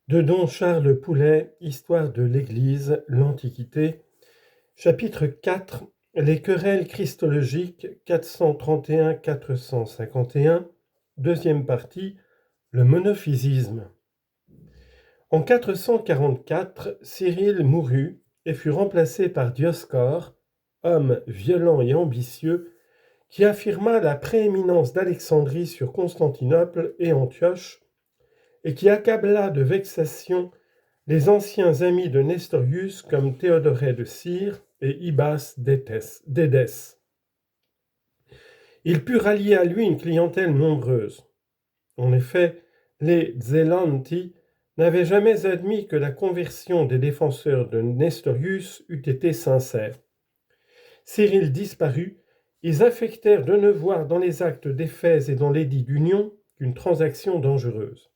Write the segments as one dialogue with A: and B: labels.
A: De Don Charles Poulet, Histoire de l'Église, l'Antiquité, chapitre 4, les querelles christologiques 431-451, deuxième partie, le monophysisme. En 444, Cyril mourut et fut remplacé par Dioscore, homme violent et ambitieux, qui affirma la prééminence d'Alexandrie sur Constantinople et Antioche, et qui accabla de vexations les anciens amis de Nestorius comme Théodoré de Cire et Ibas d'Édesse. Il put rallier à lui une clientèle nombreuse. En effet, les Zelanti n'avaient jamais admis que la conversion des défenseurs de Nestorius eût été sincère. Cyril disparut, ils affectèrent de ne voir dans les actes d'Éphèse et dans l'édit d'union qu'une transaction dangereuse.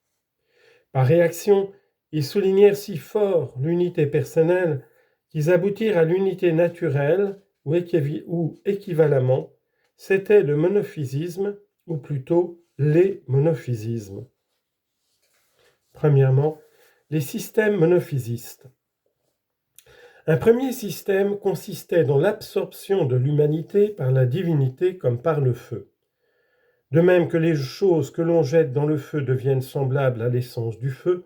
A: Par réaction, ils soulignèrent si fort l'unité personnelle qu'ils aboutirent à l'unité naturelle ou équivalemment, c'était le monophysisme, ou plutôt les monophysismes. Premièrement, les systèmes monophysistes. Un premier système consistait dans l'absorption de l'humanité par la divinité comme par le feu. De même que les choses que l'on jette dans le feu deviennent semblables à l'essence du feu,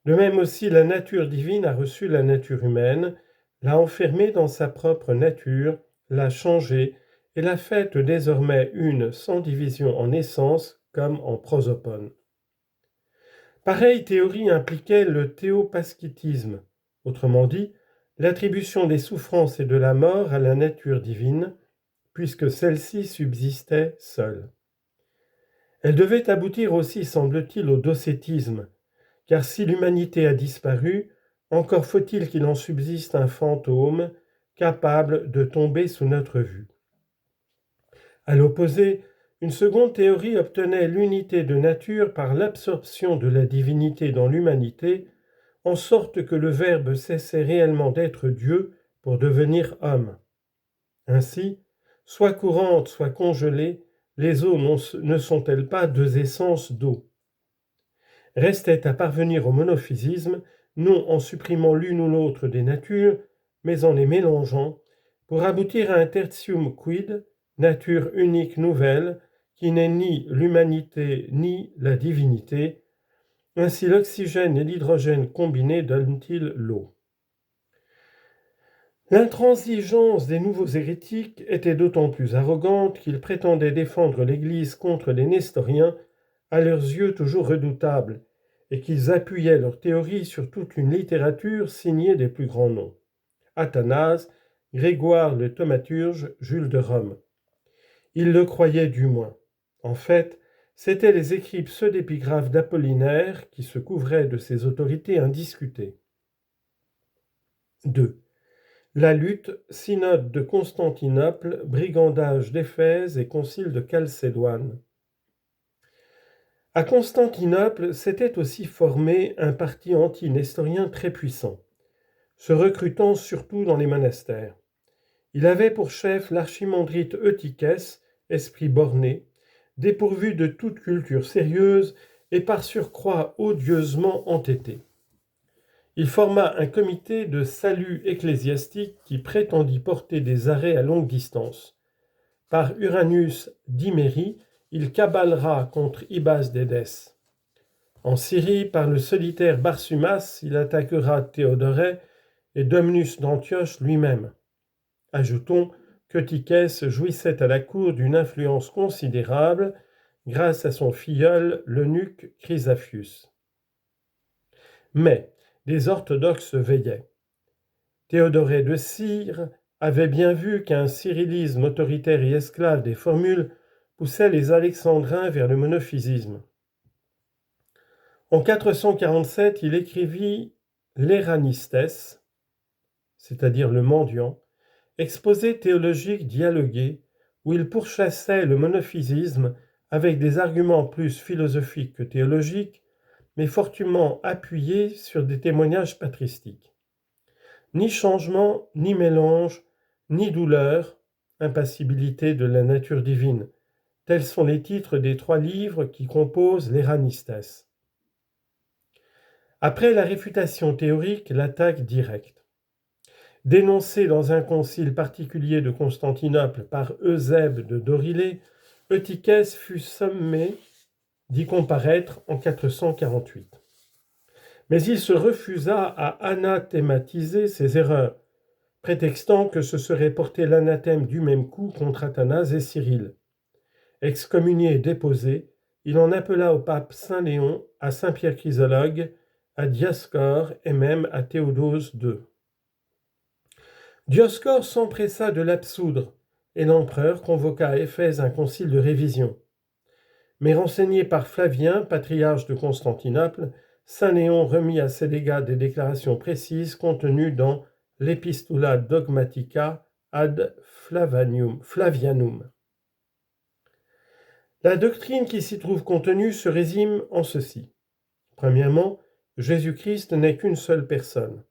A: de même aussi la nature divine a reçu la nature humaine, l'a enfermée dans sa propre nature, l'a changée et l'a faite désormais une sans division en essence comme en prosopone. Pareille théorie impliquait le théopaschitisme, autrement dit, l'attribution des souffrances et de la mort à la nature divine, puisque celle-ci subsistait seule. Elle devait aboutir aussi, semble-t-il, au docétisme, car si l'humanité a disparu, encore faut-il qu'il en subsiste un fantôme capable de tomber sous notre vue. À l'opposé, une seconde théorie obtenait l'unité de nature par l'absorption de la divinité dans l'humanité, en sorte que le Verbe cessait réellement d'être Dieu pour devenir homme. Ainsi, soit courantes, soit congelées, les eaux ne sont-elles pas deux essences d'eau ? Restait à parvenir au monophysisme, non en supprimant l'une ou l'autre des natures, mais en les mélangeant, pour aboutir à un tertium quid, nature unique nouvelle, qui n'est ni l'humanité ni la divinité. Ainsi l'oxygène et l'hydrogène combinés donnent-ils l'eau. L'intransigeance des nouveaux hérétiques était d'autant plus arrogante qu'ils prétendaient défendre l'Église contre les nestoriens, à leurs yeux toujours redoutables, et qu'ils appuyaient leur théorie sur toute une littérature signée des plus grands noms. Athanase, Grégoire le Thaumaturge, Jules de Rome. Ils le croyaient du moins. En fait, c'étaient les écrits pseudépigraphes d'Apollinaire qui se couvraient de ces autorités indiscutées. 2. La lutte, synode de Constantinople, brigandage d'Éphèse et concile de Chalcédoine. À Constantinople s'était aussi formé un parti anti-nestorien très puissant, se recrutant surtout dans les monastères. Il avait pour chef l'archimandrite Eutychès, esprit borné, dépourvu de toute culture sérieuse et par surcroît odieusement entêté. Il forma un comité de salut ecclésiastique qui prétendit porter des arrêts à longue distance. Par Uranus d'Imérie, il caballera contre Ibas d'Édesse. En Syrie, par le solitaire Barsumas, il attaquera Théodoré et Domnus d'Antioche lui-même. Ajoutons qu'Eutychès jouissait à la cour d'une influence considérable grâce à son filleul, l'eunuque Chrysafius. Mais les orthodoxes veillaient. Théodoré de Cire avait bien vu qu'un cyrillisme autoritaire et esclave des formules poussait les alexandrins vers le monophysisme. En 447, il écrivit l'Eranistes, c'est-à-dire le mendiant, exposé théologique dialogué, où il pourchassait le monophysisme avec des arguments plus philosophiques que théologiques, mais fortement appuyés sur des témoignages patristiques. Ni changement, ni mélange, ni douleur, impassibilité de la nature divine. Tels sont les titres des 3 livres qui composent l'Eranistes. Après la réfutation théorique, l'attaque directe. Dénoncé dans un concile particulier de Constantinople par Eusèbe de Dorilée, Eutychès fut sommé d'y comparaître en 448. Mais il se refusa à anathématiser ses erreurs, prétextant que ce serait porter l'anathème du même coup contre Athanase et Cyril. Excommunié et déposé, il en appela au pape Saint Léon, à Saint Pierre Chrysologue, à Dioscore et même à Théodose II. Dioscore s'empressa de l'absoudre, et l'empereur convoqua à Éphèse un concile de révision. Mais renseigné par Flavien, patriarche de Constantinople, Saint Léon remit à ses légats des déclarations précises contenues dans l'Epistula Dogmatica ad Flavianum. La doctrine qui s'y trouve contenue se résume en ceci. Premièrement, Jésus-Christ n'est qu'une seule personne.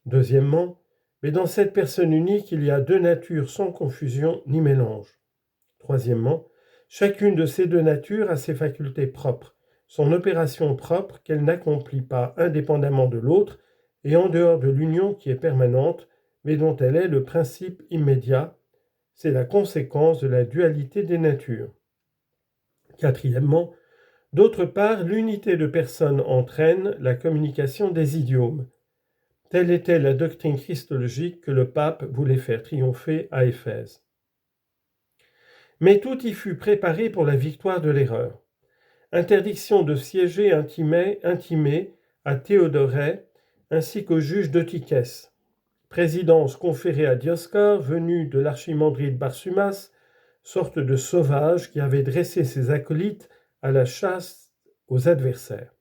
A: Deuxièmement, mais dans cette personne unique, il y a deux natures sans confusion ni mélange. Troisièmement, chacune de ces deux natures a ses facultés propres, son opération propre qu'elle n'accomplit pas indépendamment de l'autre et en dehors de l'union qui est permanente, mais dont elle est le principe immédiat. C'est la conséquence de la dualité des natures. Quatrièmement, d'autre part, l'unité de personnes entraîne la communication des idiomes. Telle était la doctrine christologique que le pape voulait faire triompher à Éphèse. Mais tout y fut préparé pour la victoire de l'erreur. Interdiction de siéger intimée à Théodorée ainsi qu'au juge d'Eutychès. Présidence conférée à Dioscore, venu de l'archimandrite Barsumas, sorte de sauvage qui avait dressé ses acolytes à la chasse aux adversaires.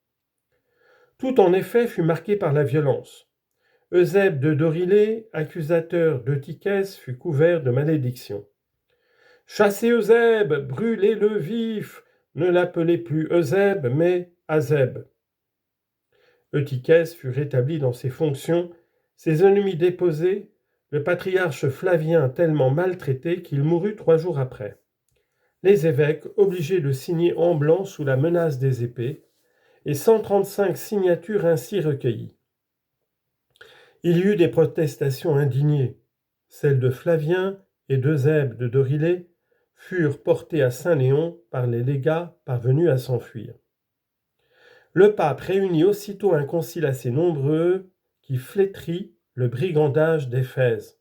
A: Tout en effet fut marqué par la violence. Eusèbe de Dorilée, accusateur d'Eutychès, fut couvert de malédictions. « Chassez Eusèbe, brûlez-le vif, ne l'appelez plus Eusèbe, mais Azèbe. » Eutychès fut rétabli dans ses fonctions, ses ennemis déposés, le patriarche Flavien tellement maltraité qu'il mourut 3 jours après. Les évêques obligés de signer en blanc sous la menace des épées, et 135 signatures ainsi recueillies. Il y eut des protestations indignées. Celles de Flavien et d'Eusèbe de Dorilée furent portées à Saint-Léon par les légats parvenus à s'enfuir. Le pape réunit aussitôt un concile assez nombreux qui flétrit le brigandage d'Éphèse.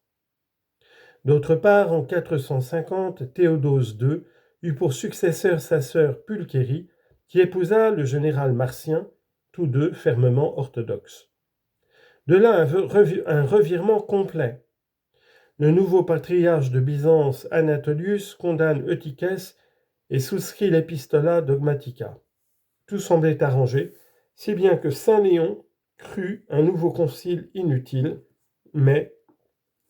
A: D'autre part, en 450, Théodose II eut pour successeur sa sœur Pulchérie, qui épousa le général Marcien, tous deux fermement orthodoxes. De là un revirement complet. Le nouveau patriarche de Byzance, Anatolius, condamne Eutychès et souscrit l'Epistola Dogmatica. Tout semblait arrangé, si bien que Saint Léon crut un nouveau concile inutile, mais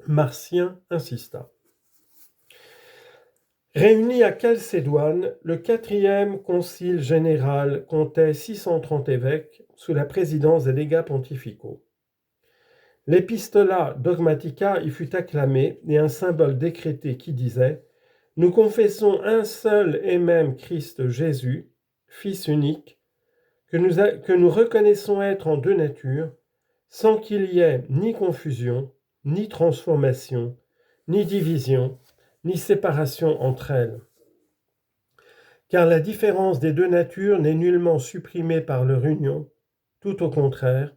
A: Marcien insista. Réuni à Chalcédoine, le 4e concile général comptait 630 évêques sous la présidence des légats pontificaux. L'Epistola Dogmatica y fut acclamée et un symbole décrété qui disait « Nous confessons un seul et même Christ Jésus, Fils unique, que nous reconnaissons être en deux natures, sans qu'il y ait ni confusion, ni transformation, ni division, ni séparation entre elles. Car la différence des deux natures n'est nullement supprimée par leur union, tout au contraire,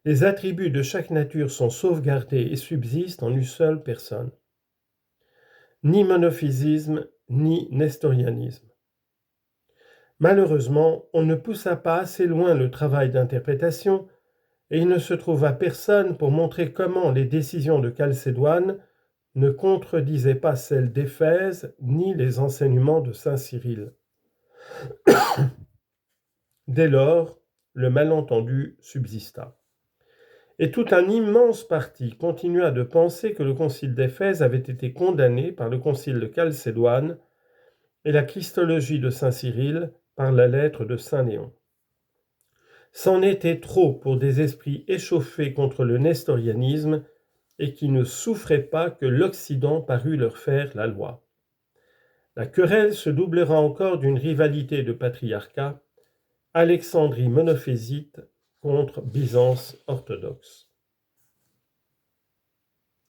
A: les attributs de chaque nature sont sauvegardés et subsistent en une seule personne. Ni monophysisme, ni nestorianisme. Malheureusement, on ne poussa pas assez loin le travail d'interprétation et il ne se trouva personne pour montrer comment les décisions de Chalcédoine ne contredisaient pas celles d'Éphèse ni les enseignements de saint Cyril. Dès lors, le malentendu subsista. Et tout un immense parti continua de penser que le concile d'Éphèse avait été condamné par le concile de Chalcédoine et la christologie de saint Cyril par la lettre de saint Léon. C'en était trop pour des esprits échauffés contre le nestorianisme et qui ne souffraient pas que l'Occident parût leur faire la loi. La querelle se doublera encore d'une rivalité de patriarcat, Alexandrie monophésite contre Byzance orthodoxe.